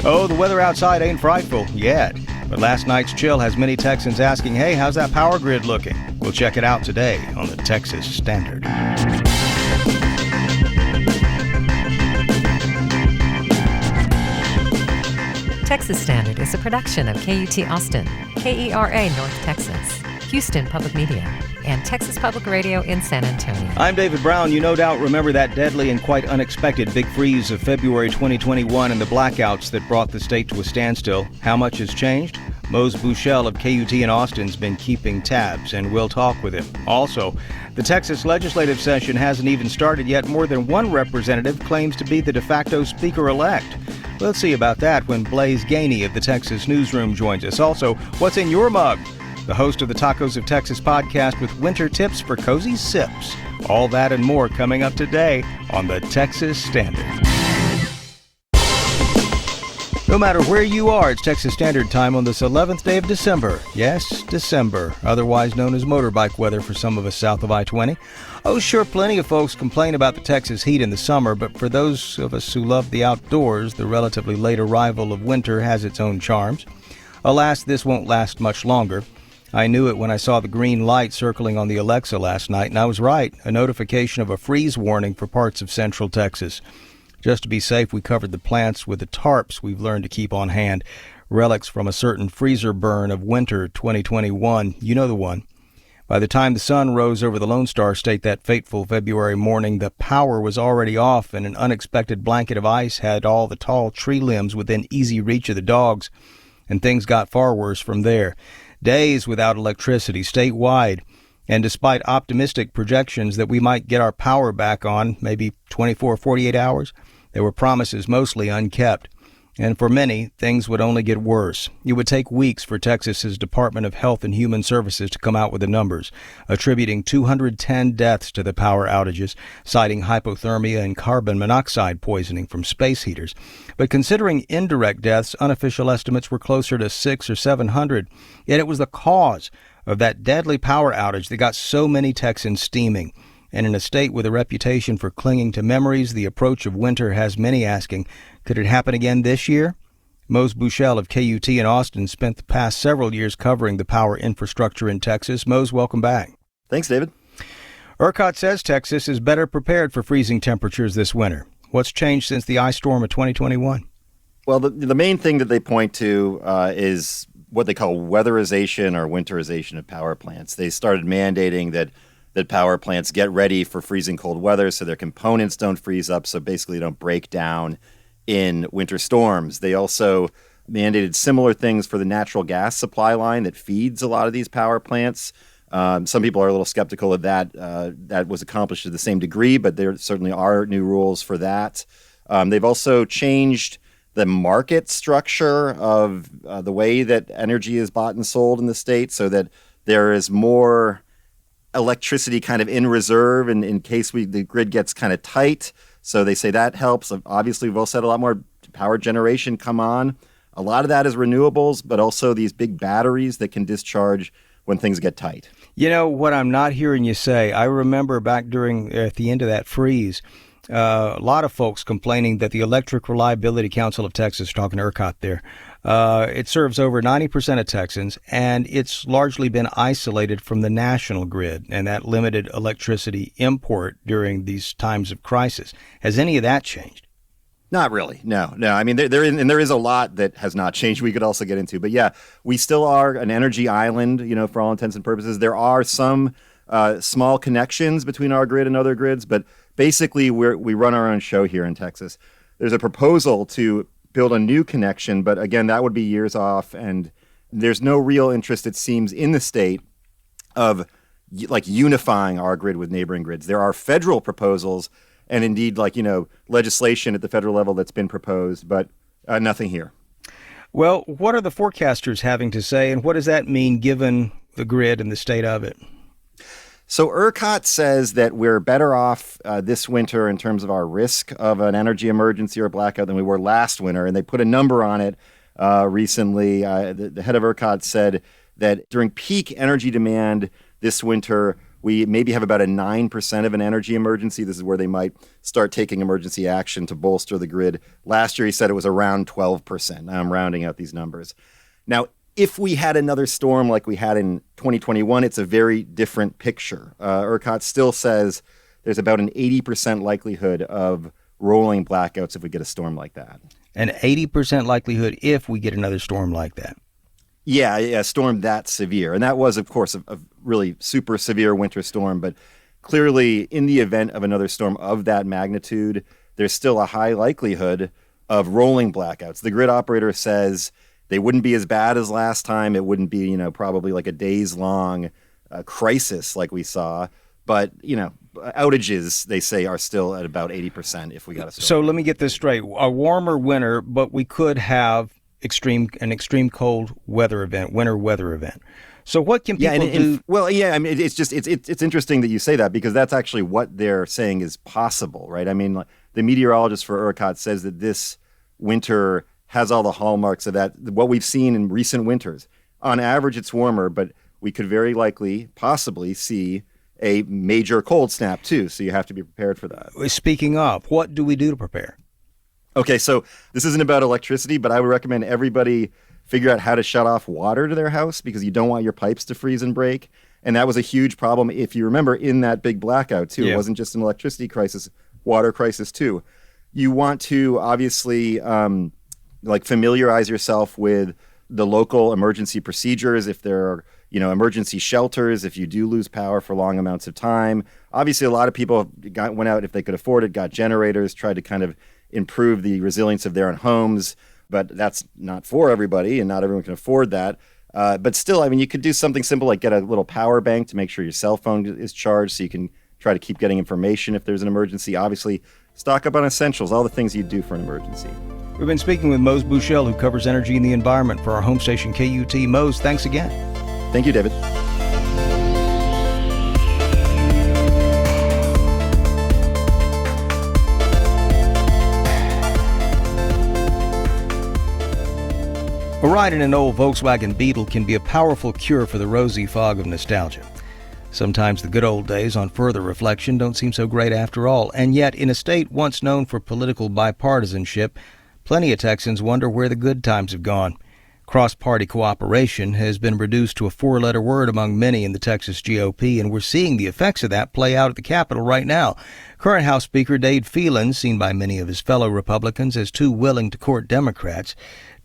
Oh, the weather outside ain't frightful yet, but last night's chill has many Texans asking, hey, how's that power grid looking? We'll check it out today on the Texas Standard. Texas Standard is a production of KUT Austin, KERA North Texas, Houston Public Media, and Texas Public Radio in San Antonio. I'm David Brown. You no doubt remember that deadly and quite unexpected big freeze of February 2021 and the blackouts that brought the state to a standstill. How much has changed? Mose Buchel of KUT in Austin's been keeping tabs, and we'll talk with him. Also, the Texas legislative session hasn't even started yet. More than one representative claims to be the de facto speaker-elect. We'll see about that when Blaze Gainey of the Texas Newsroom joins us. Also, what's in your mug? The host of the Tacos of Texas podcast with winter tips for cozy sips. All that and more coming up today on the Texas Standard. No matter where you are, it's Texas Standard Time on this 11th day of December. Yes, December, otherwise known as motorbike weather for some of us south of I-20. Oh, sure, plenty of folks complain about the Texas heat in the summer, but for those of us who love the outdoors, the relatively late arrival of winter has its own charms. Alas, this won't last much longer. I knew it when I saw the green light circling on the Alexa last night, and I was right, a notification of a freeze warning for parts of central Texas. Just to be safe, we covered the plants with the tarps we've learned to keep on hand, relics from a certain freezer burn of winter 2021. You know the one. By the time the sun rose over the Lone Star State that fateful February morning, the power was already off, and an unexpected blanket of ice had all the tall tree limbs within easy reach of the dogs, and things got far worse from there. Days without electricity statewide, and despite optimistic projections that we might get our power back on maybe 24 or 48 hours, there were promises mostly unkept. And for many, things would only get worse. It would take weeks for Texas's Department of Health and Human Services to come out with the numbers, attributing 210 deaths to the power outages, citing hypothermia and carbon monoxide poisoning from space heaters. But considering indirect deaths, unofficial estimates were closer to 600 or 700. Yet it was the cause of that deadly power outage that got so many Texans steaming. And in a state with a reputation for clinging to memories, the approach of winter has many asking, could it happen again this year? Mose Buchel of KUT in Austin spent the past several years covering the power infrastructure in Texas. Mose, welcome back. Thanks, David. ERCOT says Texas is better prepared for freezing temperatures this winter. What's changed since the ice storm of 2021? Well, the main thing that they point to is what they call weatherization or winterization of power plants. They started mandating that power plants get ready for freezing cold weather so their components don't freeze up, so basically don't break down in winter storms. They also mandated similar things for the natural gas supply line that feeds a lot of these power plants. Some people are a little skeptical of that. That was accomplished to the same degree, but there certainly are new rules for that. They've also changed the market structure of the way that energy is bought and sold in the state so that there is more electricity kind of in reserve in case the grid gets kind of tight. So they say that helps. Obviously, we've also had a lot more power generation come on. A lot of that is renewables, but also these big batteries that can discharge when things get tight. You know, what I'm not hearing you say, I remember back at the end of that freeze, a lot of folks complaining that the Electric Reliability Council of Texas, talking to ERCOT there, it serves over 90% of Texans, and it's largely been isolated from the national grid, and that limited electricity import during these times of crisis. Has any of that changed? Not really. No. I mean, there is a lot that has not changed. We could also get into, but yeah, we still are an energy island. For all intents and purposes, there are some small connections between our grid and other grids, but basically we run our own show here in Texas. There's a proposal to build a new connection, but again, that would be years off, and there's no real interest, it seems, in the state of unifying our grid with neighboring grids. There are federal proposals and indeed legislation at the federal level that's been proposed, but nothing here. Well, what are the forecasters having to say, and what does that mean given the grid and the state of it? So ERCOT says that we're better off this winter in terms of our risk of an energy emergency or blackout than we were last winter, and they put a number on it recently. The head of ERCOT said that during peak energy demand this winter, We maybe have about a 9% of an energy emergency. This is where they might start taking emergency action to bolster the grid. Last year, he said it was around 12%. Now I'm rounding out these numbers. Now, if we had another storm like we had in 2021, it's a very different picture. ERCOT still says there's about an 80% likelihood of rolling blackouts if we get a storm like that. An 80% likelihood if we get another storm like that. Yeah, a storm that severe. And that was, of course, a really super severe winter storm. But clearly, in the event of another storm of that magnitude, there's still a high likelihood of rolling blackouts. The grid operator says they wouldn't be as bad as last time. It wouldn't be, probably like a days-long crisis like we saw. But, outages, they say, are still at about 80% if we got a storm. So let me get this straight. A warmer winter, but we could have an extreme cold weather event, winter weather event. So what can people do? It's interesting that you say that, because that's actually what they're saying is possible, right? I mean, the meteorologist for ERCOT says that this winter has all the hallmarks of that, what we've seen in recent winters. On average, it's warmer, but we could very likely, possibly see a major cold snap too. So you have to be prepared for that. Speaking of, what do we do to prepare? Okay, so this isn't about electricity, but I would recommend everybody figure out how to shut off water to their house, because you don't want your pipes to freeze and break. And that was a huge problem, if you remember, in that big blackout too. Yeah. It wasn't just an electricity crisis, water crisis too. You want to obviously familiarize yourself with the local emergency procedures. If there are emergency shelters, if you do lose power for long amounts of time. Obviously, a lot of people went out, if they could afford it, got generators, tried to kind of improve the resilience of their own homes, but that's not for everybody, and not everyone can afford that. But still, I mean, you could do something simple like get a little power bank to make sure your cell phone is charged, so you can try to keep getting information if there's an emergency. Obviously, stock up on essentials, all the things you'd do for an emergency. We've been speaking with Mose Buchel, who covers energy and the environment for our home station KUT. Mose, thanks again. Thank you, David. A ride in an old Volkswagen Beetle can be a powerful cure for the rosy fog of nostalgia. Sometimes the good old days, on further reflection, don't seem so great after all. And yet, in a state once known for political bipartisanship, plenty of Texans wonder where the good times have gone. Cross-party cooperation has been reduced to a four-letter word among many in the Texas GOP, and we're seeing the effects of that play out at the Capitol right now. Current House Speaker Dade Phelan, seen by many of his fellow Republicans as too willing to court Democrats,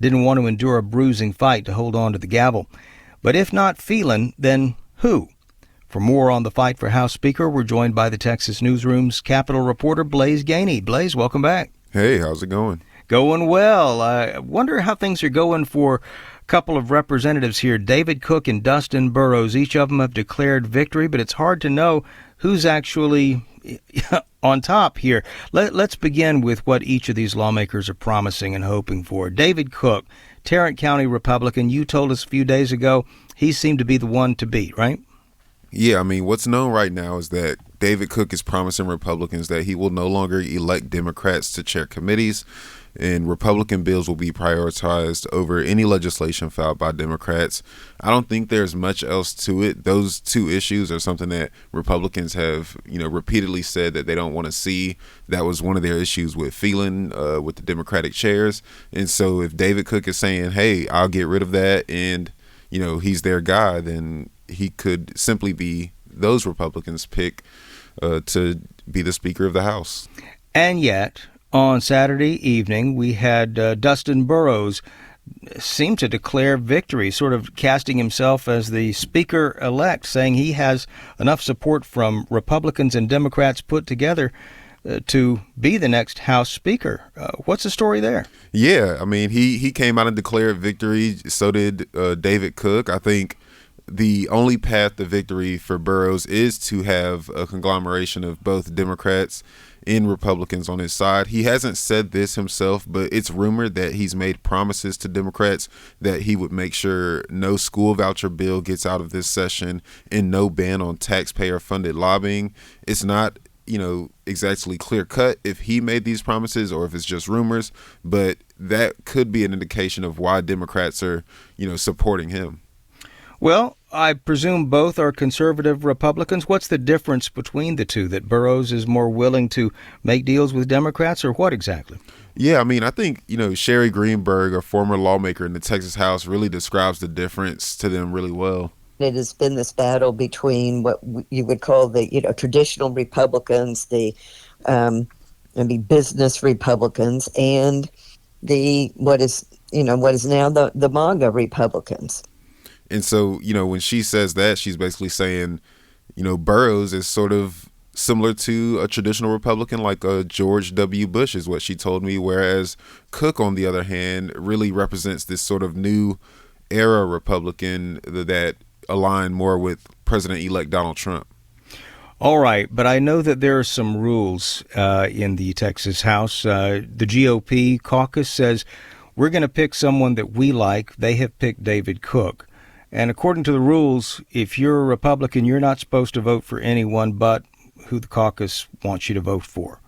didn't want to endure a bruising fight to hold on to the gavel. But if not Phelan, then who? For more on the fight for House Speaker, we're joined by the Texas Newsroom's Capitol reporter Blaise Gainey. Blaise, welcome back. Hey, how's it going? Going well. I wonder how things are going for a couple of representatives here, David Cook and Dustin Burrows. Each of them have declared victory, but it's hard to know who's actually on top here. Let's begin with what each of these lawmakers are promising and hoping for. David Cook, Tarrant County Republican, you told us a few days ago he seemed to be the one to beat, right? Yeah, I mean, what's known right now is that David Cook is promising Republicans that he will no longer elect Democrats to chair committees, and Republican bills will be prioritized over any legislation filed by Democrats. I don't think there's much else to it. Those two issues are something that Republicans have, repeatedly said that they don't want to see. That was one of their issues with Phelan, with the Democratic chairs. And so if David Cook is saying, hey, I'll get rid of that, and, he's their guy, then he could simply be those Republicans' pick to be the Speaker of the House. And yet, on Saturday evening, we had Dustin Burrows seem to declare victory, sort of casting himself as the Speaker-elect, saying he has enough support from Republicans and Democrats put together to be the next House Speaker. What's the story there? Yeah, I mean, he came out and declared victory. So did David Cook. I think the only path to victory for Burrows is to have a conglomeration of both Democrats and Republicans on his side. He hasn't said this himself, but it's rumored that he's made promises to Democrats that he would make sure no school voucher bill gets out of this session and no ban on taxpayer-funded lobbying. It's not, exactly clear-cut if he made these promises or if it's just rumors, but that could be an indication of why Democrats are, supporting him. Well, I presume both are conservative Republicans. What's the difference between the two? That Burrows is more willing to make deals with Democrats, or what exactly? Yeah, I mean, I think, Sherry Greenberg, a former lawmaker in the Texas House, really describes the difference to them really well. It has been this battle between what you would call the, traditional Republicans, the maybe business Republicans, and what is now the MAGA Republicans. And so, when she says that, she's basically saying, Burrows is sort of similar to a traditional Republican like George W. Bush is what she told me, whereas Cook, on the other hand, really represents this sort of new era Republican that align more with President-elect Donald Trump. All right, but I know that there are some rules in the Texas House. The GOP caucus says we're going to pick someone that we like. They have picked David Cook. And according to the rules, if you're a Republican, you're not supposed to vote for anyone but who the caucus wants you to vote for.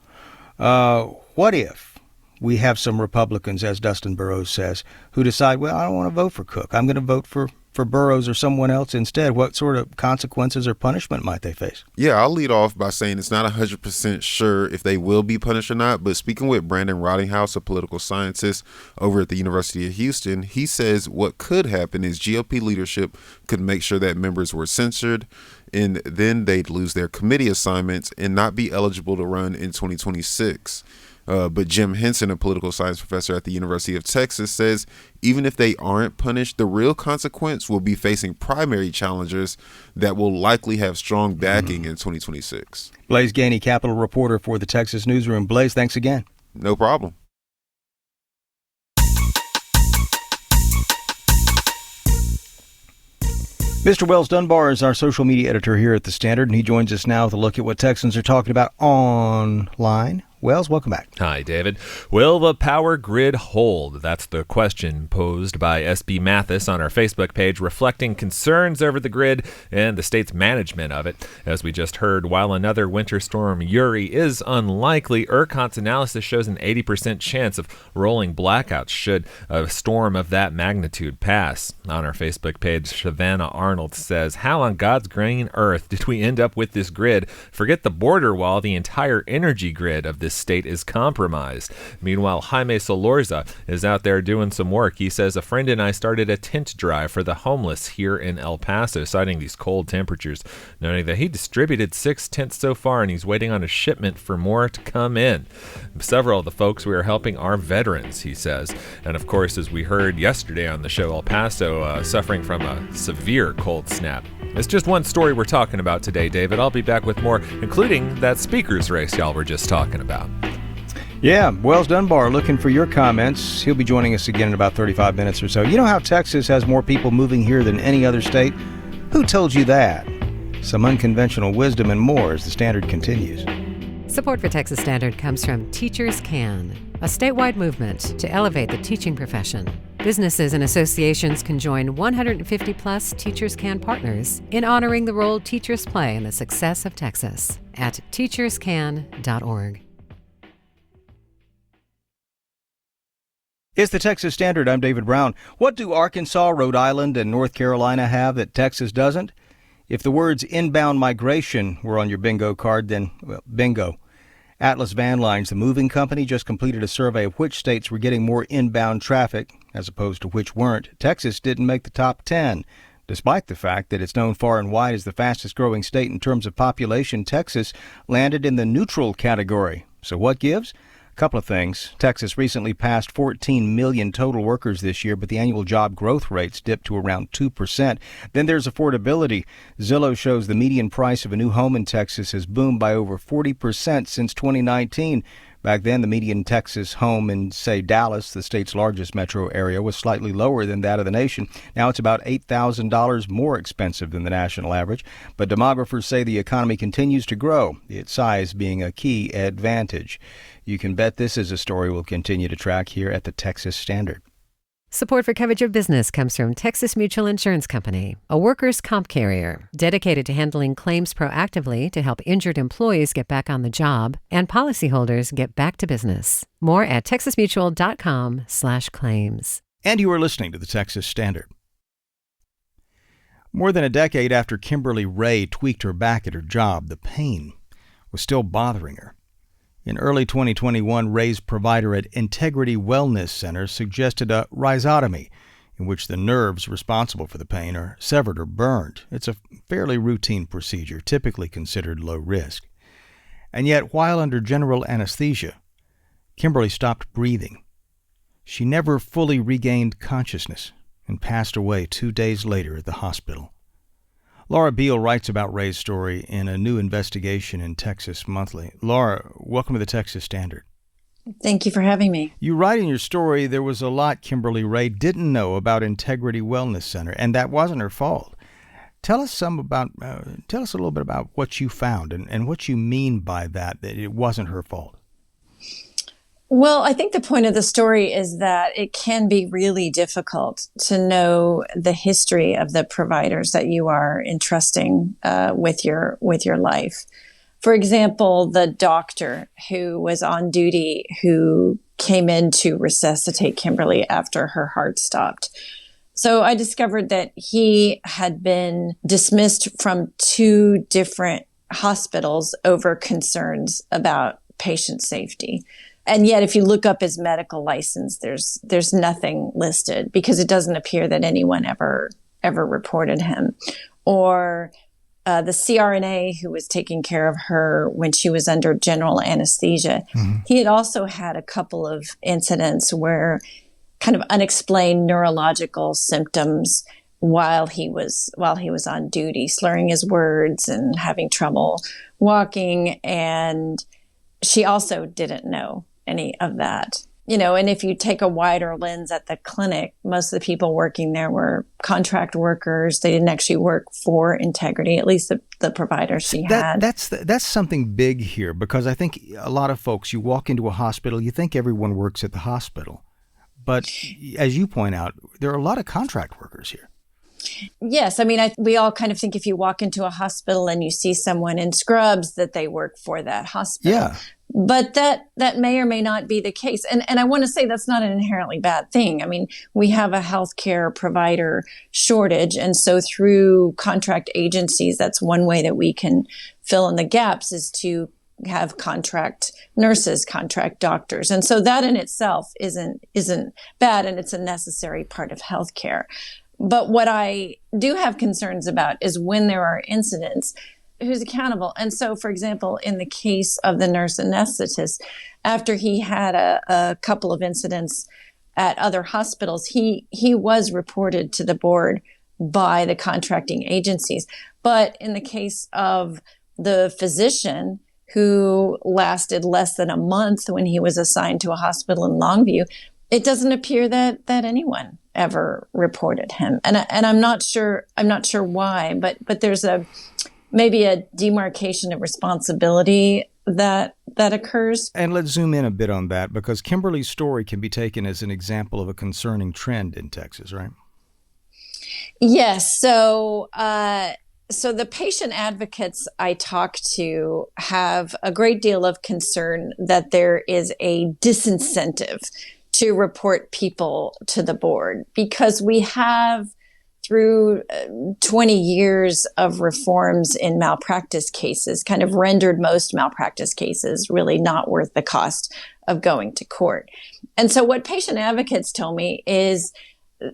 What if we have some Republicans, as Dustin Burrows says, who decide, well, I don't want to vote for Cook. I'm going to vote for Burrows or someone else instead. What sort of consequences or punishment might they face? Yeah, I'll lead off by saying it's not 100% sure if they will be punished or not, but speaking with Brandon Rottinghouse, a political scientist over at the University of Houston, he says what could happen is GOP leadership could make sure that members were censored, and then they'd lose their committee assignments and not be eligible to run in 2026. But Jim Henson, a political science professor at the University of Texas, says even if they aren't punished, the real consequence will be facing primary challengers that will likely have strong backing in 2026. Blaise Gainey, Capitol reporter for the Texas Newsroom. Blaise, thanks again. No problem. Mr. Wells Dunbar is our social media editor here at The Standard, and he joins us now with a look at what Texans are talking about online. Wells, welcome back. Hi, David. Will the power grid hold? That's the question posed by SB Mathis on our Facebook page, reflecting concerns over the grid and the state's management of it. As we just heard, while another winter storm, Uri, is unlikely, ERCOT's analysis shows an 80% chance of rolling blackouts should a storm of that magnitude pass. On our Facebook page, Savannah Arnold says, how on God's green earth did we end up with this grid? Forget the border wall, the entire energy grid of this state is compromised. Meanwhile, Jaime Solorza is out there doing some work. He says, a friend and I started a tent drive for the homeless here in El Paso, citing these cold temperatures, noting that he distributed 6 tents so far and he's waiting on a shipment for more to come in. Several of the folks we are helping are veterans, he says. And of course, as we heard yesterday on the show, El Paso suffering from a severe cold snap. It's just one story we're talking about today, David. I'll be back with more, including that speaker's race y'all were just talking about. Yeah, Wells Dunbar looking for your comments. He'll be joining us again in about 35 minutes or so. You know how Texas has more people moving here than any other state? Who told you that? Some unconventional wisdom and more as the Standard continues. Support for Texas Standard comes from Teachers Can, a statewide movement to elevate the teaching profession. Businesses and associations can join 150-plus Teachers Can partners in honoring the role teachers play in the success of Texas at teacherscan.org. It's the Texas Standard. I'm David Brown. What do Arkansas, Rhode Island, and North Carolina have that Texas doesn't? If the words inbound migration were on your bingo card, then, well, bingo. Atlas Van Lines, the moving company, just completed a survey of which states were getting more inbound traffic as opposed to which weren't. Texas didn't make the top 10. Despite the fact that it's known far and wide as the fastest growing state in terms of population, Texas landed in the neutral category. So what gives? Couple of things. Texas recently passed 14 million total workers this year, but the annual job growth rates dipped to around 2%. Then there's affordability. Zillow shows the median price of a new home in Texas has boomed by over 40% since 2019. Back then, the median Texas home in, say, Dallas, the state's largest metro area, was slightly lower than that of the nation. Now it's about $8,000 more expensive than the national average. But demographers say the economy continues to grow, its size being a key advantage. You can bet this is a story we'll continue to track here at the Texas Standard. Support for Coverage of Business comes from Texas Mutual Insurance Company, a workers' comp carrier dedicated to handling claims proactively to help injured employees get back on the job and policyholders get back to business. More at texasmutual.com/claims. And you are listening to the Texas Standard. More than a decade after Kimberly Ray tweaked her back at her job, the pain was still bothering her. In early 2021, Ray's provider at Integrity Wellness Center suggested a rhizotomy, in which the nerves responsible for the pain are severed or burned. It's a fairly routine procedure, typically considered low risk. And yet, while under general anesthesia, Kimberly stopped breathing. She never fully regained consciousness and passed away 2 days later at the hospital. Laura Beal writes about Ray's story in a new investigation in Texas Monthly. Laura, welcome to the Texas Standard. Thank you for having me. You write in your story there was a lot Kimberly Ray didn't know about Integrity Wellness Center, and that wasn't her fault. Tell us a little bit about what you found and what you mean by that it wasn't her fault. Well, I think the point of the story is that it can be really difficult to know the history of the providers that you are entrusting with your life. For example, the doctor who was on duty who came in to resuscitate Kimberly after her heart stopped. So I discovered that he had been dismissed from 2 different hospitals over concerns about patient safety. And yet, if you look up his medical license, there's nothing listed because it doesn't appear that anyone ever reported him. Or the CRNA who was taking care of her when she was under general anesthesia, he had also had a couple of incidents where kind of unexplained neurological symptoms while he was on duty, slurring his words and having trouble walking. And she also didn't know any of that. And if you take a wider lens at the clinic, most of the people working there were contract workers. They didn't actually work for Integrity, at least the provider she had. That's something big here, because I think a lot of folks, you walk into a hospital, you think everyone works at the hospital. But as you point out, there are a lot of contract workers here. Yes. I mean, we all kind of think if you walk into a hospital and you see someone in scrubs that they work for that hospital. Yeah. But that may or may not be the case. And I want to say that's not an inherently bad thing. I mean, we have a healthcare provider shortage. And so through contract agencies, that's one way that we can fill in the gaps, is to have contract nurses, contract doctors. And so that in itself isn't bad, and it's a necessary part of healthcare. But what I do have concerns about is when there are incidents, who's accountable? And so, for example, in the case of the nurse anesthetist, after he had a couple of incidents at other hospitals, he was reported to the board by the contracting agencies. But in the case of the physician who lasted less than a month when he was assigned to a hospital in Longview, it doesn't appear that anyone ever reported him. And I'm not sure why, but there's maybe a demarcation of responsibility that occurs. And let's zoom in a bit on that, because Kimberly's story can be taken as an example of a concerning trend in Texas, right? Yes. So the patient advocates I talk to have a great deal of concern that there is a disincentive to report people to the board, because we have, through 20 years of reforms in malpractice cases, kind of rendered most malpractice cases really not worth the cost of going to court. And so what patient advocates tell me is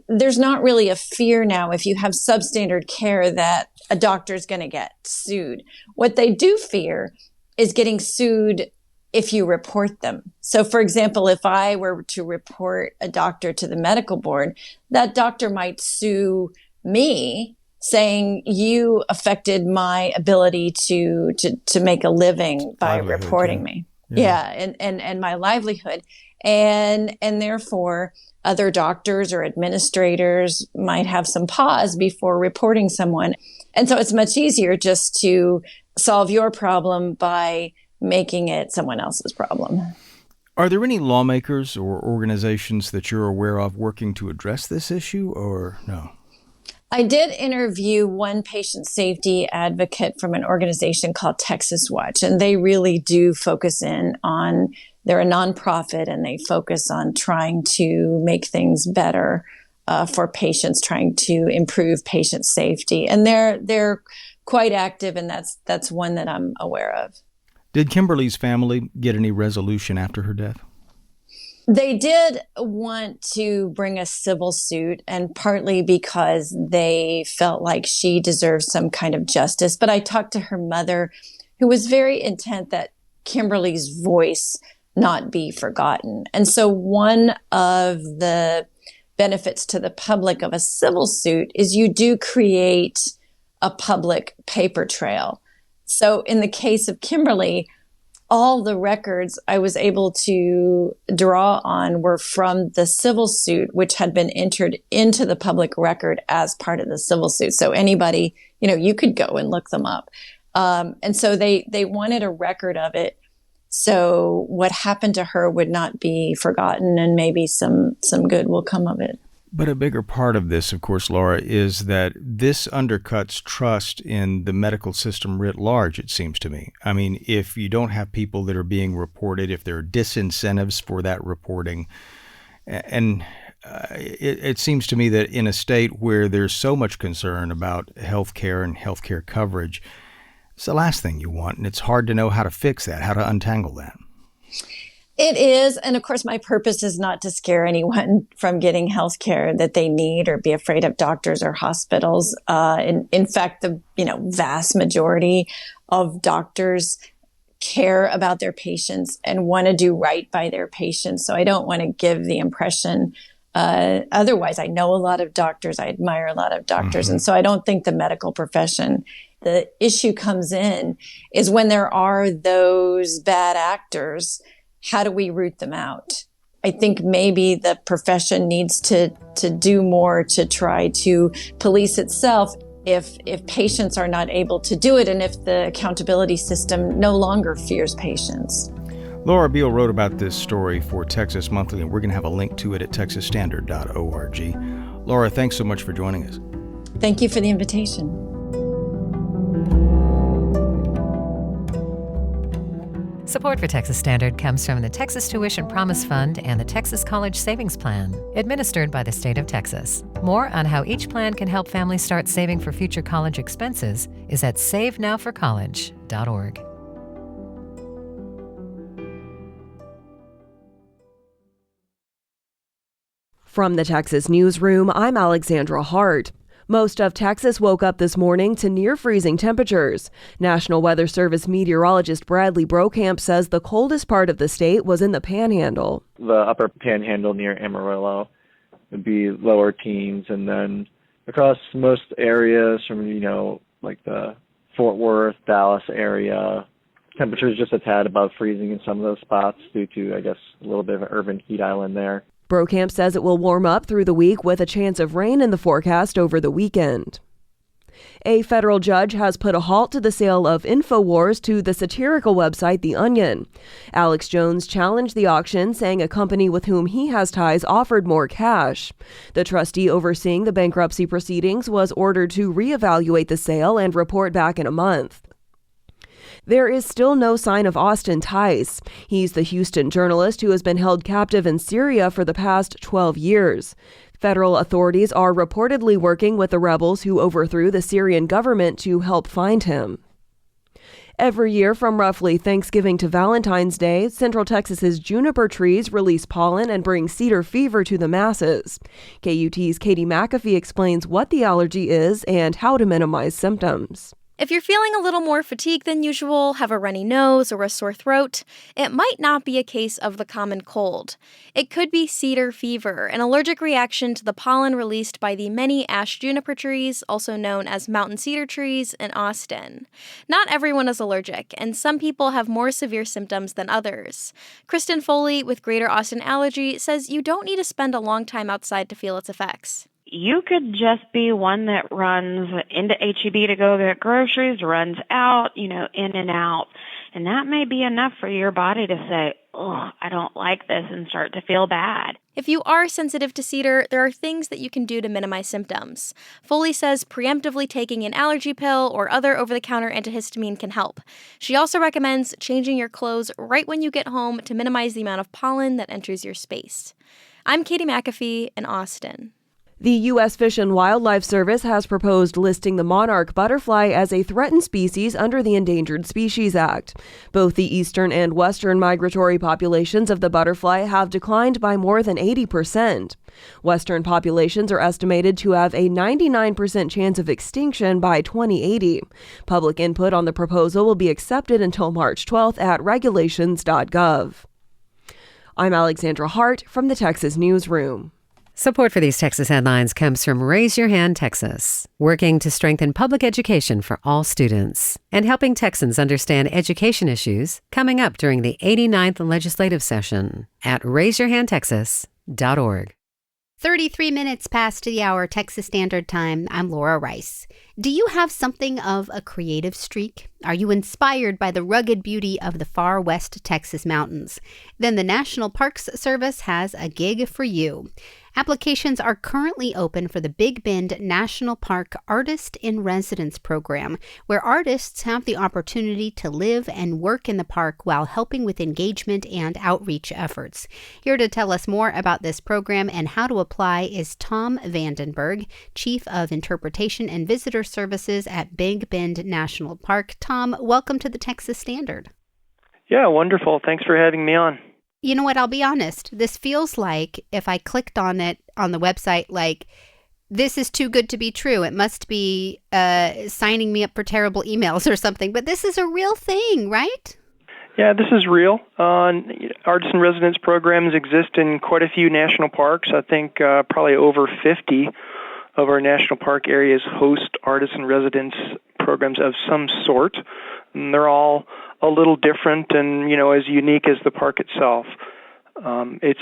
there's not really a fear now if you have substandard care that a doctor is going to get sued. What they do fear is getting sued if you report them. So, for example, if I were to report a doctor to the medical board, that doctor might sue me, saying you affected my ability to make a living by reporting me. Yeah, and my livelihood. And therefore, other doctors or administrators might have some pause before reporting someone. And so it's much easier just to solve your problem by making it someone else's problem. Are there any lawmakers or organizations that you're aware of working to address this issue, or no? I did interview one patient safety advocate from an organization called Texas Watch, and they really do focus in on, they're a nonprofit, and they focus on trying to make things better for patients, trying to improve patient safety. And they're quite active, and that's one that I'm aware of. Did Kimberly's family get any resolution after her death? They did want to bring a civil suit, and partly because they felt like she deserved some kind of justice. But I talked to her mother, who was very intent that Kimberly's voice not be forgotten. And so one of the benefits to the public of a civil suit is you do create a public paper trail. So in the case of Kimberly, all the records I was able to draw on were from the civil suit, which had been entered into the public record as part of the civil suit. So anybody, you could go and look them up. And so they wanted a record of it. So what happened to her would not be forgotten, and maybe some good will come of it. But a bigger part of this, of course, Laura, is that this undercuts trust in the medical system writ large, it seems to me. I mean, if you don't have people that are being reported, if there are disincentives for that reporting, and it seems to me that in a state where there's so much concern about healthcare and healthcare coverage, it's the last thing you want, and it's hard to know how to fix that, how to untangle that. It is. And of course, my purpose is not to scare anyone from getting health care that they need or be afraid of doctors or hospitals. In fact, the vast majority of doctors care about their patients and want to do right by their patients. So I don't want to give the impression otherwise. I know a lot of doctors. I admire a lot of doctors. Mm-hmm. And so I don't think the medical profession, the issue comes in is when there are those bad actors. How do we root them out? I think maybe the profession needs to do more to try to police itself if patients are not able to do it, and if the accountability system no longer fears patients. Laura Beil wrote about this story for Texas Monthly, and we're going to have a link to it at texasstandard.org. Laura, thanks so much for joining us. Thank you for the invitation. Support for Texas Standard comes from the Texas Tuition Promise Fund and the Texas College Savings Plan, administered by the state of Texas. More on how each plan can help families start saving for future college expenses is at savenowforcollege.org. From the Texas Newsroom, I'm Alexandra Hart. Most of Texas woke up this morning to near-freezing temperatures. National Weather Service meteorologist Bradley Brokamp says the coldest part of the state was in the Panhandle. The upper Panhandle near Amarillo would be lower teens, and then across most areas from, like the Fort Worth, Dallas area, temperatures just a tad above freezing in some of those spots due to, I guess, a little bit of an urban heat island there. Brokamp says it will warm up through the week with a chance of rain in the forecast over the weekend. A federal judge has put a halt to the sale of InfoWars to the satirical website The Onion. Alex Jones challenged the auction, saying a company with whom he has ties offered more cash. The trustee overseeing the bankruptcy proceedings was ordered to reevaluate the sale and report back in a month. There is still no sign of Austin Tice. He's the Houston journalist who has been held captive in Syria for the past 12 years. Federal authorities are reportedly working with the rebels who overthrew the Syrian government to help find him. Every year from roughly Thanksgiving to Valentine's Day, Central Texas's juniper trees release pollen and bring cedar fever to the masses. KUT's Katie McAfee explains what the allergy is and how to minimize symptoms. If you're feeling a little more fatigued than usual, have a runny nose, or a sore throat, it might not be a case of the common cold. It could be cedar fever, an allergic reaction to the pollen released by the many ash juniper trees, also known as mountain cedar trees, in Austin. Not everyone is allergic, and some people have more severe symptoms than others. Kristen Foley with Greater Austin Allergy says you don't need to spend a long time outside to feel its effects. You could just be one that runs into H-E-B to go get groceries, runs out, in and out. And that may be enough for your body to say, oh, I don't like this, and start to feel bad. If you are sensitive to cedar, there are things that you can do to minimize symptoms. Foley says preemptively taking an allergy pill or other over-the-counter antihistamine can help. She also recommends changing your clothes right when you get home to minimize the amount of pollen that enters your space. I'm Katie McAfee in Austin. The U.S. Fish and Wildlife Service has proposed listing the monarch butterfly as a threatened species under the Endangered Species Act. Both the eastern and western migratory populations of the butterfly have declined by more than 80%. Western populations are estimated to have a 99% chance of extinction by 2080. Public input on the proposal will be accepted until March 12th at regulations.gov. I'm Alexandra Hart from the Texas Newsroom. Support for these Texas headlines comes from Raise Your Hand Texas, working to strengthen public education for all students and helping Texans understand education issues coming up during the 89th legislative session at raiseyourhandtexas.org. 33 minutes past the hour, Texas Standard Time. I'm Laura Rice. Do you have something of a creative streak? Are you inspired by the rugged beauty of the far west Texas mountains? Then the National Parks Service has a gig for you. Applications are currently open for the Big Bend National Park Artist in Residence program, where artists have the opportunity to live and work in the park while helping with engagement and outreach efforts. Here to tell us more about this program and how to apply is Tom Vandenberg, Chief of Interpretation and Visitor Services at Big Bend National Park. Tom, welcome to the Texas Standard. Yeah, wonderful. Thanks for having me on. You know what? I'll be honest. This feels like, if I clicked on it on the website, like this is too good to be true. It must be signing me up for terrible emails or something. But this is a real thing, right? Yeah, this is real. Artist in Residence programs exist in quite a few national parks. I think probably over 50 of our national park areas host Artist in Residence programs of some sort. And they're all a little different and, as unique as the park itself. It's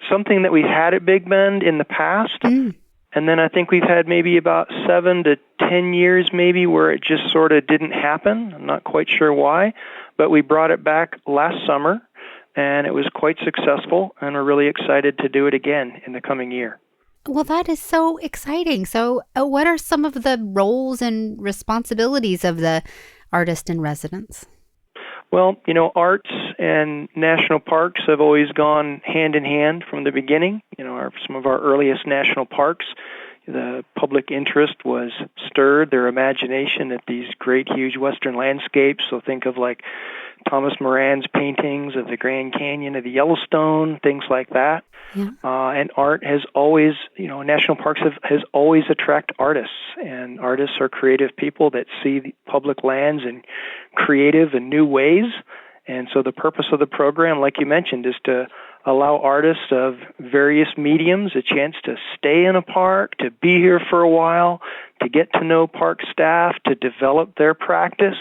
something that we had at Big Bend in the past, and then I think we've had maybe about 7 to 10 years maybe where it just sort of didn't happen. I'm not quite sure why, but we brought it back last summer, and it was quite successful, and we're really excited to do it again in the coming year. Well, that is so exciting. So what are some of the roles and responsibilities of the Artist in Residence? Well, arts and national parks have always gone hand in hand from the beginning. Some of our earliest national parks, the public interest was stirred, their imagination at these great, huge western landscapes. So think of like Thomas Moran's paintings of the Grand Canyon of the Yellowstone, things like that. Yeah. And art has always, national parks has always attracted artists, and artists are creative people that see the public lands in creative and new ways. And so the purpose of the program, like you mentioned, is to allow artists of various mediums a chance to stay in a park, to be here for a while, to get to know park staff, to develop their practice,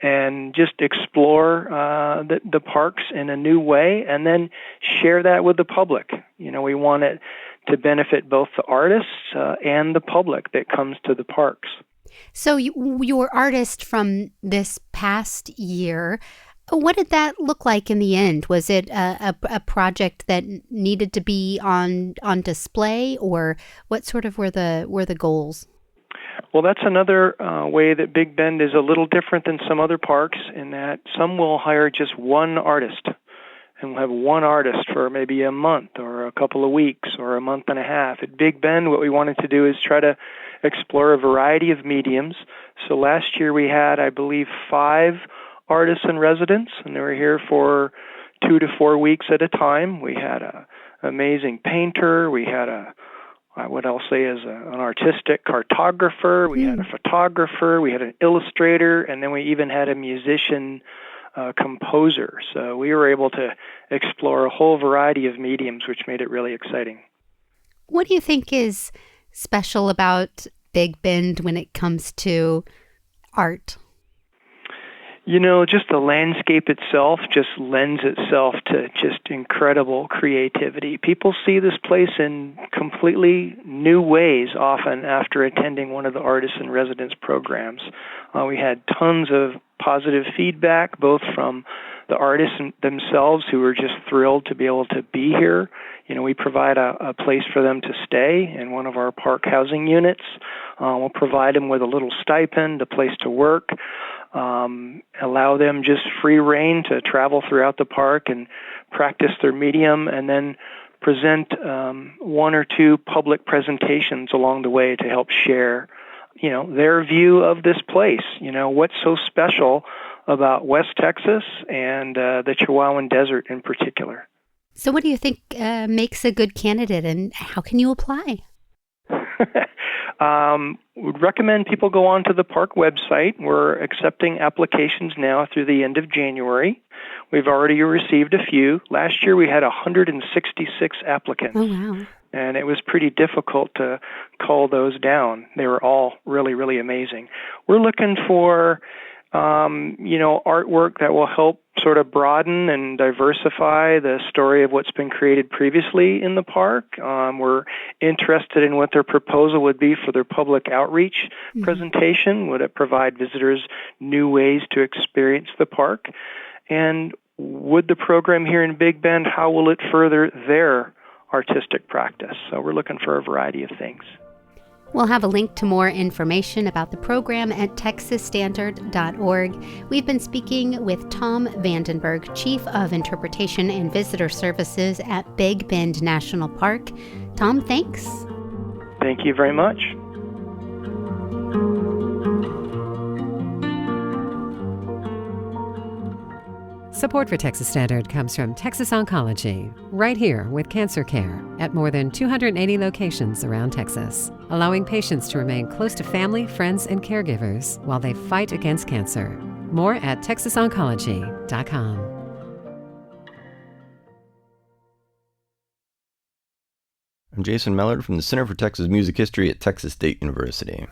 and just explore the parks in a new way, and then share that with the public. We want it to benefit both the artists and the public that comes to the parks. So your artist from this past year, what did that look like in the end? Was it a project that needed to be on display, or what sort of were the goals? Well, that's another way that Big Bend is a little different than some other parks, in that some will hire just one artist, and we'll have one artist for maybe a month or a couple of weeks or a month and a half. At Big Bend, what we wanted to do is try to explore a variety of mediums. So last year we had, I believe, 5 artists in residence, and they were here for 2 to 4 weeks at a time. We had an amazing painter. We had what I'll say is an artistic cartographer. We had a photographer. We had an illustrator, and then we even had a musician composer. So we were able to explore a whole variety of mediums, which made it really exciting. What do you think is special about Big Bend when it comes to art? Just the landscape itself just lends itself to just incredible creativity. People see this place in completely new ways often after attending one of the Artists in Residence programs. We had tons of positive feedback, both from the artists themselves, who were just thrilled to be able to be here. We provide a place for them to stay in one of our park housing units. We'll provide them with a little stipend, a place to work, allow them just free reign to travel throughout the park and practice their medium, and then present one or two public presentations along the way to help share, their view of this place. What's so special about West Texas and the Chihuahuan Desert in particular. So what do you think makes a good candidate, and how can you apply? Would recommend people go onto the park website. We're accepting applications now through the end of January. We've already received a few. Last year we had 166 applicants. Oh, wow. And it was pretty difficult to cull those down. They were all really, really amazing. We're looking for, artwork that will help sort of broaden and diversify the story of what's been created previously in the park. We're interested in what their proposal would be for their public outreach presentation. Would it provide visitors new ways to experience the park? And would the program here in Big Bend, how will it further their artistic practice? So we're looking for a variety of things. We'll have a link to more information about the program at texasstandard.org. We've been speaking with Tom Vandenberg, Chief of Interpretation and Visitor Services at Big Bend National Park. Tom, thanks. Thank you very much. Support for Texas Standard comes from Texas Oncology, right here with cancer care at more than 280 locations around Texas, allowing patients to remain close to family, friends, and caregivers while they fight against cancer. More at texasoncology.com. I'm Jason Mellard from the Center for Texas Music History at Texas State University.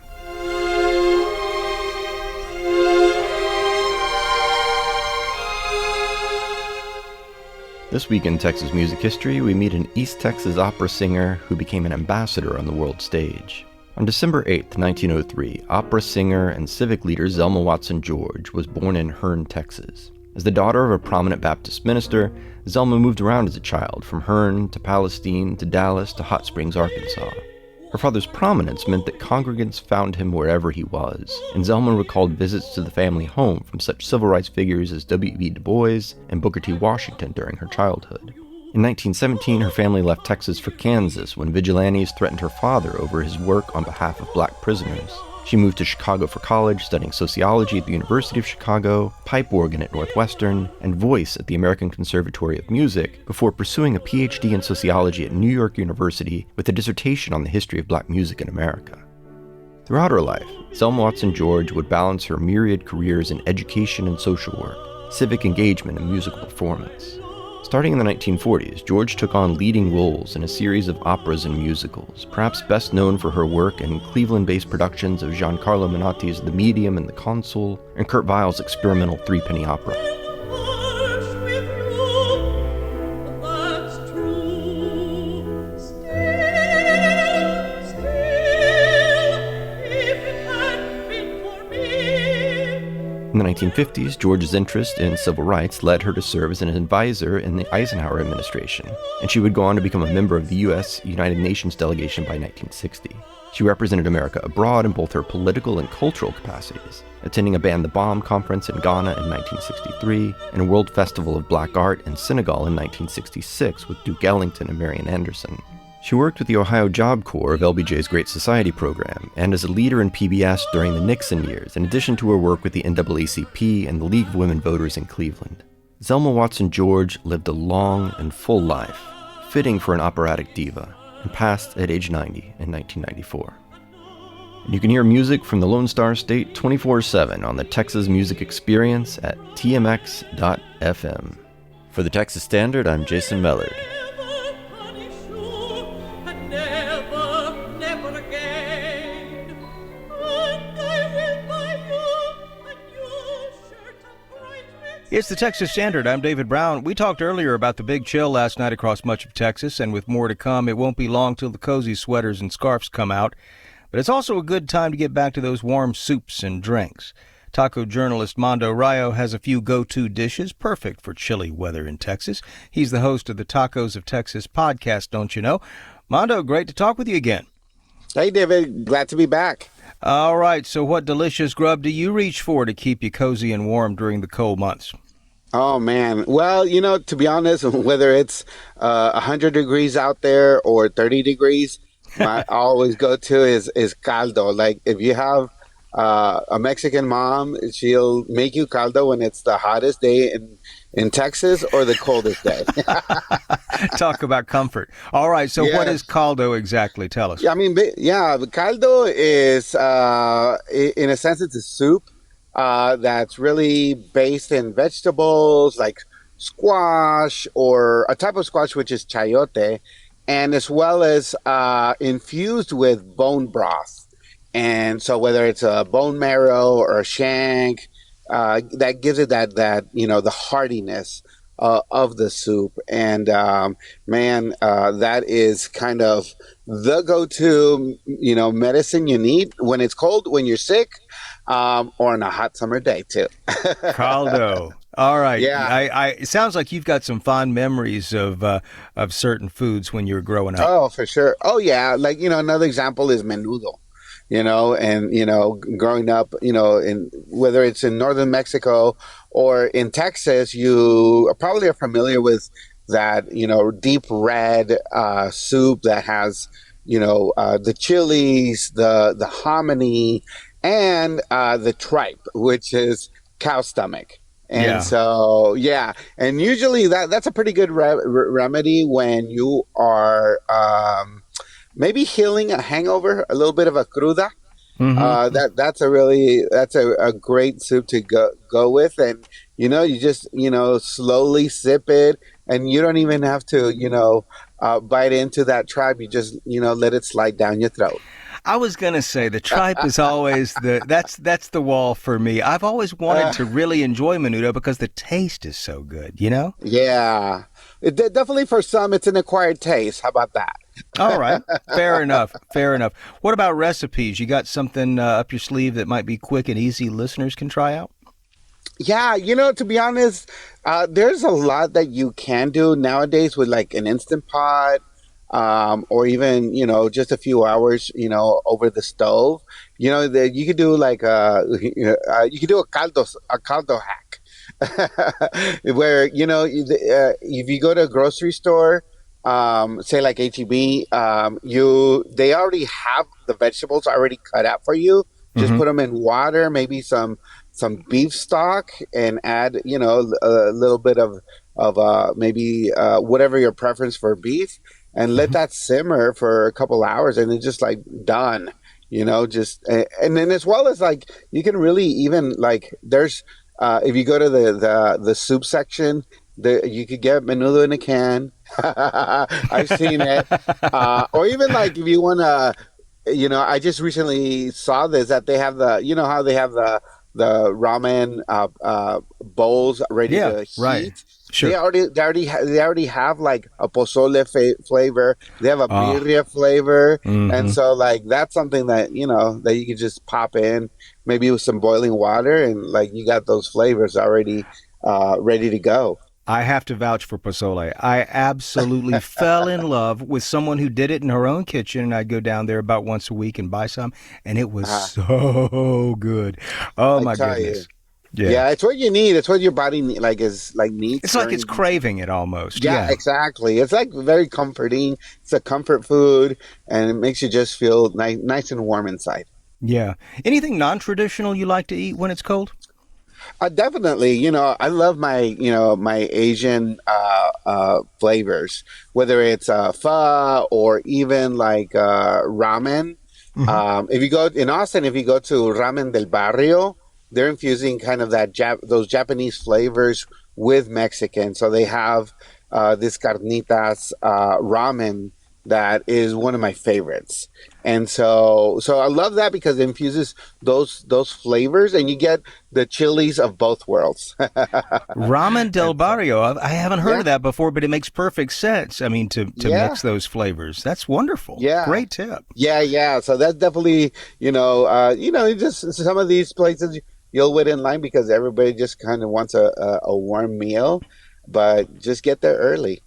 This week in Texas Music History, we meet an East Texas opera singer who became an ambassador on the world stage. On December 8, 1903, opera singer and civic leader Zelma Watson George was born in Hearne, Texas. As the daughter of a prominent Baptist minister, Zelma moved around as a child, from Hearne to Palestine to Dallas to Hot Springs, Arkansas. Her father's prominence meant that congregants found him wherever he was, and Zelma recalled visits to the family home from such civil rights figures as W.E. Du Bois and Booker T. Washington during her childhood. In 1917, her family left Texas for Kansas when vigilantes threatened her father over his work on behalf of black prisoners. She moved to Chicago for college, studying sociology at the University of Chicago, pipe organ at Northwestern, and voice at the American Conservatory of Music, before pursuing a PhD in sociology at New York University with a dissertation on the history of black music in America. Throughout her life, Zelma Watson George would balance her myriad careers in education and social work, civic engagement, and musical performance. Starting in the 1940s, George took on leading roles in a series of operas and musicals, perhaps best known for her work in Cleveland-based productions of Giancarlo Menotti's The Medium and The Consul, and Kurt Weill's experimental three-penny opera. In the 1950s, George's interest in civil rights led her to serve as an advisor in the Eisenhower administration, and she would go on to become a member of the U.S. United Nations delegation by 1960. She represented America abroad in both her political and cultural capacities, attending a Ban the Bomb conference in Ghana in 1963 and a World Festival of Black Art in Senegal in 1966 with Duke Ellington and Marian Anderson. She worked with the Ohio Job Corps of LBJ's Great Society program and as a leader in PBS during the Nixon years, in addition to her work with the NAACP and the League of Women Voters in Cleveland. Zelma Watson George lived a long and full life, fitting for an operatic diva, and passed at age 90 in 1994. And you can hear music from the Lone Star State 24/7 on the Texas Music Experience at tmx.fm. For the Texas Standard, I'm Jason Mellard. It's the Texas Standard. I'm David Brown. We talked earlier about the big chill last night across much of Texas, and with more to come, it won't be long till the cozy sweaters and scarves come out. But it's also a good time to get back to those warm soups and drinks. Taco journalist Mondo Rayo has a few go-to dishes perfect for chilly weather in Texas. He's the host of the Tacos of Texas podcast, don't you know? Mondo, great to talk with you again. Hey, David. Glad to be back. All right, so what delicious grub do you reach for to keep you cozy and warm during the cold months? Oh man. Well, to be honest, whether it's 100 degrees out there or 30 degrees, my I always go to is caldo. Like if you have a Mexican mom, she'll make you caldo when it's the hottest day in Texas or the coldest day. Talk about comfort. All right. So what Yes. is caldo exactly? Tell us. Yeah, I mean, the caldo is, in a sense, it's a soup that's really based in vegetables like squash or a type of squash which is chayote, and as well as infused with bone broth. And so, whether it's a bone marrow or a shank, that gives it that the heartiness of the soup. And man, that is kind of the go-to medicine you need when it's cold, when you're sick, or on a hot summer day too. Caldo. All right. Yeah. It sounds like you've got some fond memories of certain foods when you were growing up. Oh, for sure. Oh, yeah. Like, another example is menudo, and, growing up, in whether it's in northern Mexico or in Texas, you probably are familiar with that, deep red soup that has, the chilies, the hominy, and the tripe, which is cow stomach. And Yeah. so, yeah, and usually that's a pretty good remedy when you are maybe healing a hangover, a little bit of a cruda. That's a great soup to go with, and you just slowly sip it, and you don't even have to bite into that tripe. You just let it slide down your throat. I was going to say the tripe is always that's the wall for me. I've always wanted to really enjoy menudo because the taste is so good, Yeah, definitely for some it's an acquired taste. How about that? All right. Fair enough. Fair enough. What about recipes? You got something up your sleeve that might be quick and easy listeners can try out? Yeah, to be honest, there's a lot that you can do nowadays with like an Instant Pot, or even, just a few hours, over the stove. You could do like you could do a caldo hack, where, if you go to a grocery store, say like HEB, they already have the vegetables already cut out for you. Just put them in water, maybe some beef stock, and add, a little bit of maybe whatever your preference for beef, and let that simmer for a couple hours, and it's just like done. And then as well as like you can really even like there's if you go to the soup section, you could get menudo in a can. I've seen it. Or even like if you want to, I just recently saw this that they have how they have the ramen bowls ready to heat. Right. Sure. They already have like a pozole flavor. They have a birria flavor, and so like that's something that that you could just pop in, maybe with some boiling water, and like you got those flavors already ready to go. I have to vouch for pozole. I absolutely fell in love with someone who did it in her own kitchen, and I'd go down there about once a week and buy some, and it was so good. Oh my goodness. Yeah, it's what you need. It's what your body needs. It's like it's craving it almost. Yeah, exactly. It's like very comforting. It's a comfort food, and it makes you just feel nice and warm inside. Yeah. Anything non-traditional you like to eat when it's cold? Definitely. I love my Asian flavors, whether it's pho or even like ramen. If you go in Austin, if you go to Ramen del Barrio, they're infusing kind of those Japanese flavors with Mexican. So they have this carnitas ramen that is one of my favorites. And so I love that because it infuses those flavors, and you get the chilies of both worlds. Ramen del Barrio. I haven't heard of that before, but it makes perfect sense. I mean, to mix those flavors. That's wonderful. Yeah. Great tip. Yeah. So that's definitely, just some of these places you'll wait in line because everybody just kind of wants a warm meal, but just get there early.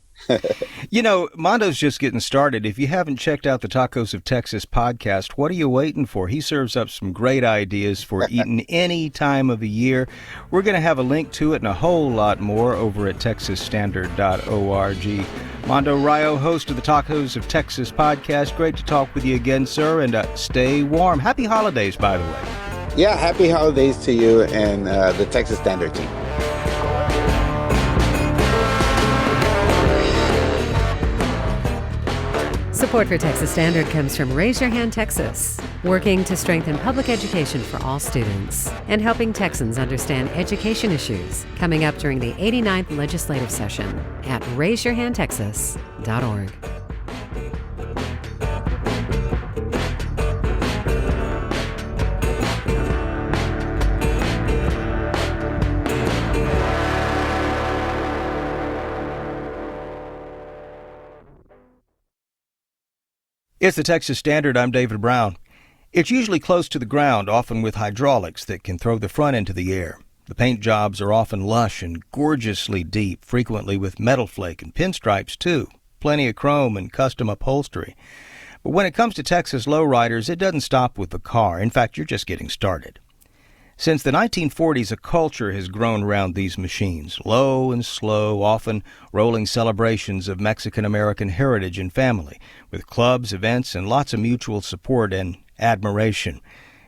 Mondo's just getting started. If you haven't checked out the Tacos of Texas podcast, what are you waiting for? He serves up some great ideas for eating any time of the year. We're going to have a link to it and a whole lot more over at texasstandard.org. Mondo Rayo, host of the Tacos of Texas podcast. Great to talk with you again, sir, and stay warm. Happy holidays, by the way. Yeah, happy holidays to you and the Texas Standard team. Support for Texas Standard comes from Raise Your Hand Texas, working to strengthen public education for all students and helping Texans understand education issues, coming up during the 89th legislative session at raiseyourhandtexas.org. It's the Texas Standard. I'm David Brown. It's usually close to the ground, often with hydraulics that can throw the front into the air. The paint jobs are often lush and gorgeously deep, frequently with metal flake and pinstripes, too. Plenty of chrome and custom upholstery. But when it comes to Texas lowriders, it doesn't stop with the car. In fact, you're just getting started. Since the 1940s, a culture has grown around these machines, low and slow, often rolling celebrations of Mexican-American heritage and family, with clubs, events, and lots of mutual support and admiration.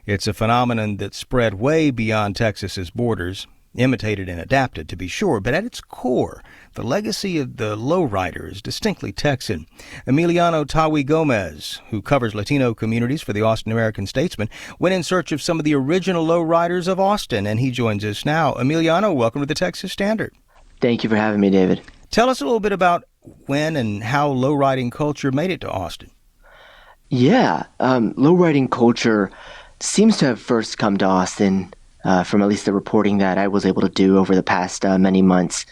It's a phenomenon that spread way beyond Texas's borders, imitated and adapted, to be sure, but at its core, the legacy of the lowrider is distinctly Texan. Emiliano Tawi Gomez, who covers Latino communities for the Austin American-Statesman, went in search of some of the original lowriders of Austin, and he joins us now. Emiliano, welcome to the Texas Standard. Thank you for having me, David. Tell us a little bit about when and how lowriding culture made it to Austin. Yeah, lowriding culture seems to have first come to Austin from at least the reporting that I was able to do over the past many months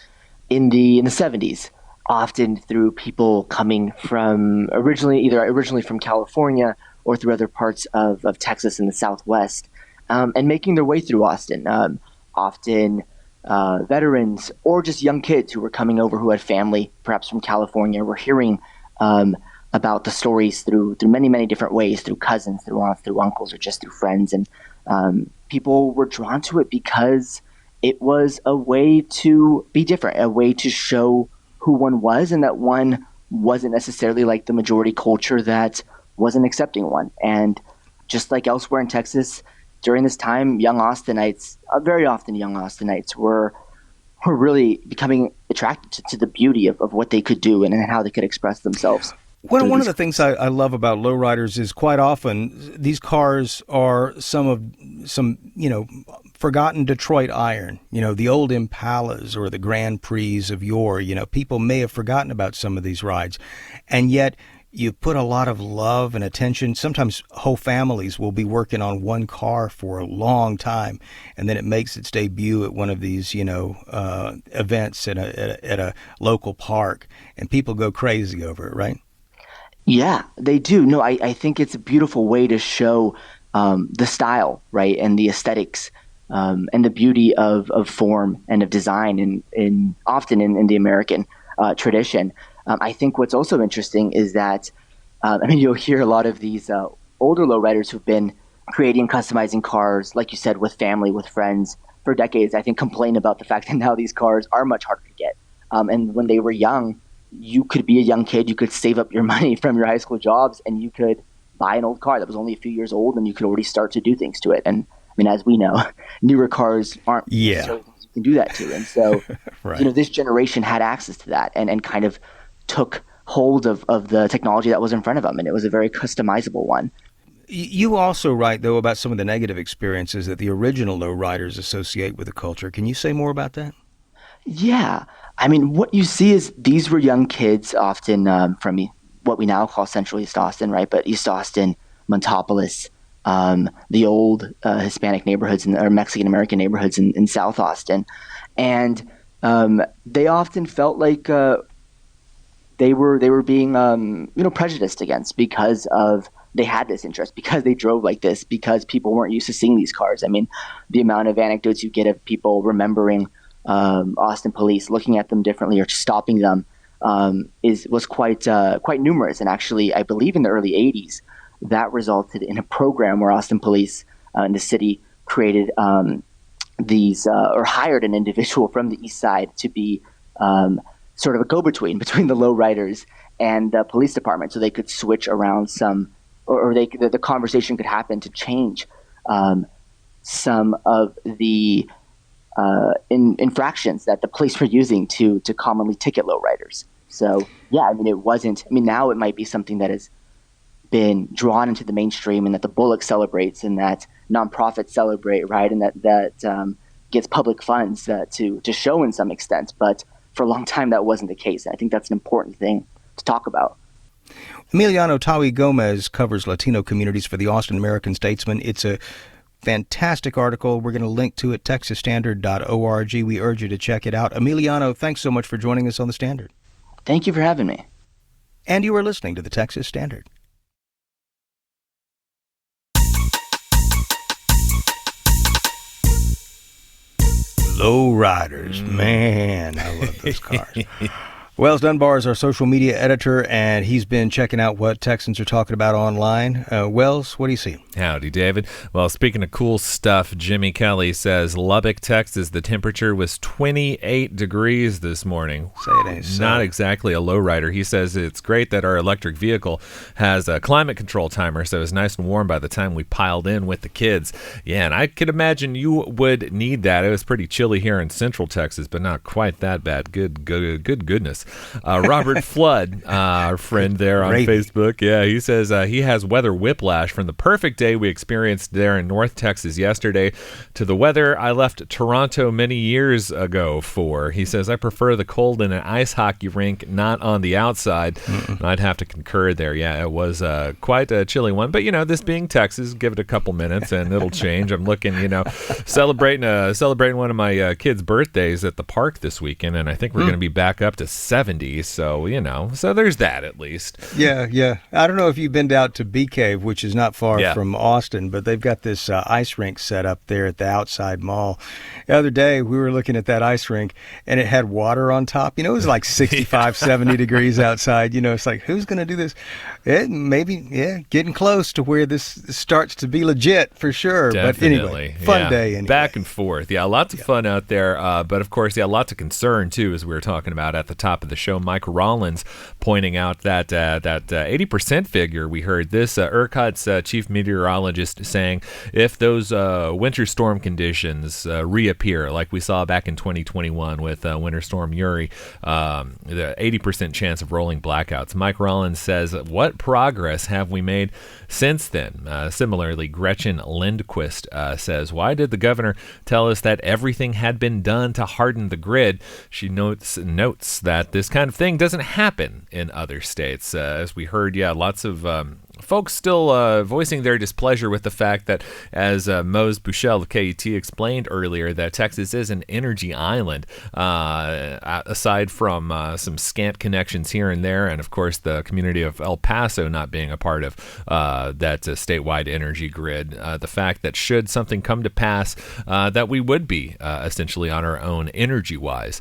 in the 70s, often through people coming from originally from California or through other parts of Texas in the Southwest, and making their way through Austin. Often veterans or just young kids who were coming over who had family, perhaps from California, were hearing about the stories through many, many different ways, through cousins, through aunts, through uncles, or just through friends. And people were drawn to it because it was a way to be different, a way to show who one was, and that one wasn't necessarily like the majority culture that wasn't accepting one. And just like elsewhere in Texas, during this time, young Austinites, very often young Austinites, were really becoming attracted to the beauty of what they could do and how they could express themselves. One of the things I love about lowriders is quite often these cars are some forgotten Detroit iron, the old Impalas or the Grand Prix of yore. People may have forgotten about some of these rides, and yet you put a lot of love and attention. Sometimes whole families will be working on one car for a long time, and then it makes its debut at one of these, events at a local park, and people go crazy over it, right? Yeah, they do. No, I think it's a beautiful way to show the style, right, and the aesthetics and the beauty of form and of design often in the American tradition. I think what's also interesting is that, you'll hear a lot of these older lowriders who've been creating and customizing cars, like you said, with family, with friends for decades, I think complain about the fact that now these cars are much harder to get. And when they were young, you could be a young kid, you could save up your money from your high school jobs, and you could buy an old car that was only a few years old, and you could already start to do things to it. And as we know, newer cars aren't necessarily things you can do that to. And so, right. This generation had access to that and kind of took hold of the technology that was in front of them, and it was a very customizable one. You also write, though, about some of the negative experiences that the original lowriders associate with the culture. Can you say more about that? Yeah. What you see is these were young kids often from what we now call Central East Austin, right? But East Austin, Montopolis, the old Hispanic neighborhoods or Mexican-American neighborhoods in South Austin. And they often felt like they were being prejudiced against because of they had this interest, because they drove like this, because people weren't used to seeing these cars. The amount of anecdotes you get of people remembering Austin police looking at them differently or just stopping them was quite numerous. And actually, I believe in the early 80s, that resulted in a program where Austin police in the city created or hired an individual from the east side to be sort of a go-between between the lowriders and the police department, so they could switch around the conversation could happen to change some of the infractions that the police were using to commonly ticket lowriders. So yeah, now it might be something that has been drawn into the mainstream, and that the Bullock celebrates, and that nonprofits celebrate, right, and that gets public funds to show in some extent. But for a long time, that wasn't the case. And I think that's an important thing to talk about. Emiliano Tawi Gomez covers Latino communities for the Austin American-Statesman. It's a fantastic article. We're going to link to it, texasstandard.org. We urge you to check it out. Emiliano, thanks so much for joining us on The Standard. Thank you for having me. And you are listening to the Texas Standard. Low riders. Man, I love those cars. Wells Dunbar is our social media editor, and he's been checking out what Texans are talking about online. Wells, what do you see? Howdy, David. Well, speaking of cool stuff, Jimmy Kelly says Lubbock, Texas, the temperature was 28 degrees this morning. Say it ain't so. Not exactly a lowrider. He says it's great that our electric vehicle has a climate control timer, so it's nice and warm by the time we piled in with the kids. Yeah, and I could imagine you would need that. It was pretty chilly here in Central Texas, but not quite that bad. Good goodness. Robert Flood, our friend there on Facebook, he says he has weather whiplash from the perfect day we experienced there in North Texas yesterday to the weather I left Toronto many years ago for. He says, I prefer the cold in an ice hockey rink, not on the outside. And I'd have to concur there. Yeah, it was quite a chilly one. But, this being Texas, give it a couple minutes and it'll change. I'm looking, celebrating one of my kids' birthdays at the park this weekend, and I think we're going to be back up to 70. So, so there's that at least. Yeah. I don't know if you've been out to Bee Cave, which is not far from Austin, but they've got this ice rink set up there at the outside mall. The other day, we were looking at that ice rink, and it had water on top. It was like 65, 70 degrees outside. It's like, who's going to do this? Getting close to where this starts to be legit for sure. Definitely. But anyway, fun day. Anyway. Back and forth. Yeah, lots of fun out there. But of course, lots of concern too, as we were talking about at the top of the show. Mike Rollins pointing out that 80% figure. We heard this ERCOT's chief meteorologist saying if those winter storm conditions reappear, like we saw back in 2021 with Winter Storm Uri, the 80% chance of rolling blackouts. Mike Rollins says, what progress have we made since then? Similarly, Gretchen Lindquist says, why did the governor tell us that everything had been done to harden the grid? She notes that this kind of thing doesn't happen in other states. As we heard, lots of folks still voicing their displeasure with the fact that, as Mose Buchel of KET explained earlier, that Texas is an energy island, aside from some scant connections here and there, and of course the community of El Paso not being a part of that statewide energy grid. The fact that should something come to pass, that we would be essentially on our own energy-wise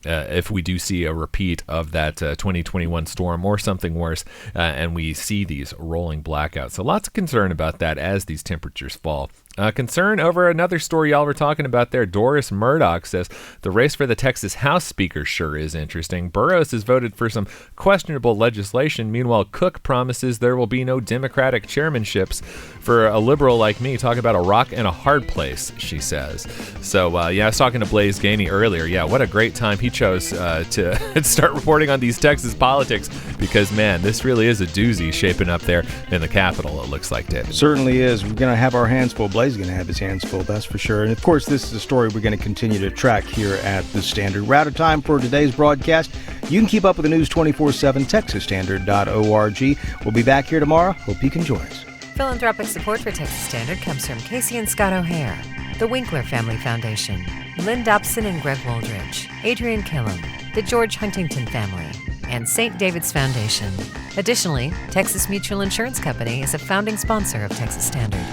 if we do see a repeat of that 2021 storm or something worse, and we see these rolling blackouts. So lots of concern about that as these temperatures fall. Concern over another story y'all were talking about there. Doris Murdoch says the race for the Texas House Speaker sure is interesting. Burrows has voted for some questionable legislation. Meanwhile, Cook promises there will be no Democratic chairmanships. For a liberal like me, talk about a rock and a hard place, she says. So, I was talking to Blaze Gainey earlier. Yeah, what a great time he chose to start reporting on these Texas politics, because, man, this really is a doozy shaping up there in the Capitol, it looks like, David. Certainly is. We're going to have our hands full. Blaze is going to have his hands full, that's for sure. And of course, this is a story we're going to continue to track here at The Standard. We're out of time for today's broadcast. You can keep up with the news 24/7, texasstandard.org. We'll be back here tomorrow. Hope you can join us. Philanthropic support for Texas Standard comes from Casey and Scott O'Hare, the Winkler Family Foundation, Lynn Dobson and Greg Woldridge, Adrian Killam, the George Huntington family, and St. David's Foundation. Additionally, Texas Mutual Insurance Company is a founding sponsor of Texas Standard.